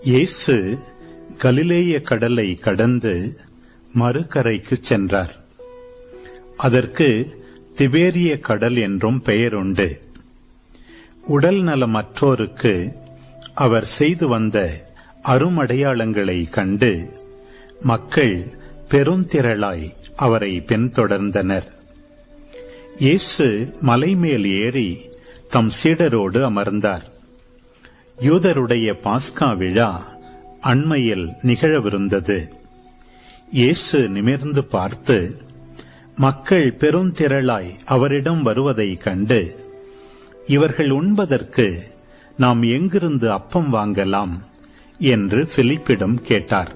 இயேசு கலிலேய கடலை கடந்து மறுகரைக்குச் சென்றார். அதற்கு திபேரிய கடல் என்றும் பெயருண்டு. உடல் நலமற்றோருக்கு அவர் செய்து வந்த அருமடையாளங்களை கண்டு மக்கள் பெருந்திரளாய் அவரை பின்தொடர்ந்தனர். இயேசு மலைமேல் ஏறி தம் சீடரோடு அமர்ந்தார். யூதருடைய பாஸ்கா விழா அண்மையில் நிகழவிருந்தது. இயேசு நிமிர்ந்து பார்த்து மக்கள் பெருந்திரளாய் அவரிடம் வருவதை கண்டு, இவர்கள் உண்பதற்கு நாம் எங்கிருந்து அப்பம் வாங்கலாம் என்று பிலிப்பிடம் கேட்டார்.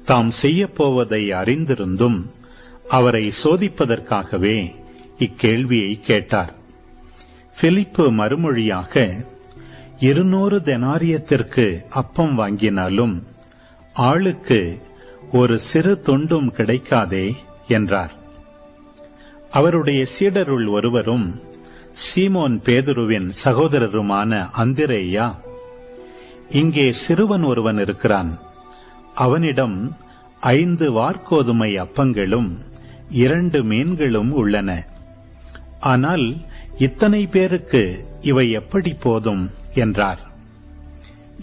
தாம் செய்யப்போவதை அறிந்திருந்தும் அவரை சோதிப்பதற்காகவே இக்கேள்வியை கேட்டார். பிலிப்பு மறுமொழியாக, 200 தெனாரியத்திற்கு அப்பம் வாங்கினாலும் ஆளுக்கு ஒரு சிறு துண்டும் கிடைக்காதே என்றார். அவருடைய சீடருள் ஒருவரும் சீமோன் பேதுருவின் சகோதரருமான அந்திரேயா, இங்கே சிறுவன் ஒருவன் இருக்கிறான். அவனிடம் 5 வாற்கோதுமை அப்பங்களும் 2 மீன்களும் உள்ளன. ஆனால் இத்தனை பேருக்கு இவை எப்படி போதும் என்றார்.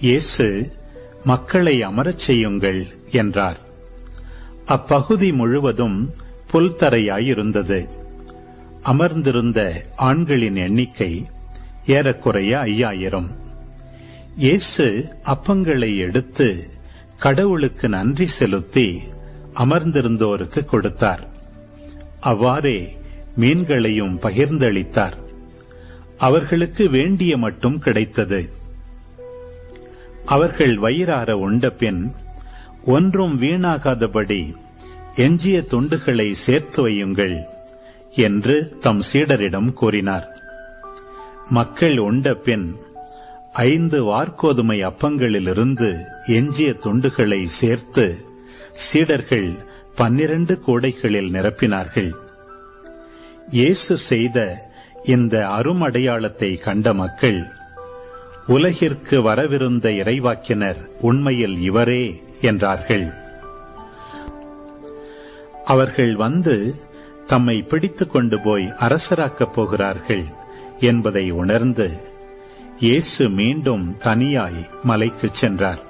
இயேசு, மக்களை அமரச் செய்யுங்கள் என்றார். அப்பகுதி முழுவதும் புல்தரையாயிருந்தது. அமர்ந்திருந்த ஆண்களின் எண்ணிக்கை ஏறக்குறைய 5000. இயேசு அப்பங்களை எடுத்து கடவுளுக்கு நன்றி செலுத்தி அமர்ந்திருந்தோருக்கு கொடுத்தார். அவ்வாறே மீன்களையும் பகிர்ந்தளித்தார். அவர்களுக்கு வேண்டிய மட்டும் கிடைத்தது. அவர்கள் வயிறார உண்டபின் ஒன்றும் வீணாகாதபடி எஞ்சிய துண்டுகளை சேர்த்து வையுங்கள் என்று தம் சீடரிடம் கூறினார். மக்கள் உண்டபின் 5 வாற்கோதுமை அப்பங்களிலிருந்து எஞ்சிய துண்டுகளை சேர்த்து சீடர்கள் 12 கூடைகளில் நிரப்பினார்கள். இயேசு செய்த இந்த அருமடையாளத்தை கண்ட மக்கள், உலகிற்கு வரவிருந்த இறைவாக்கினர் உண்மையில் இவரே என்றார்கள். அவர்கள் வந்து தம்மை பிடித்துக் கொண்டு போய் அரசராக்கப் போகிறார்கள் என்பதை உணர்ந்து இயேசு மீண்டும் தனியாய் மலைக்குச் சென்றார்.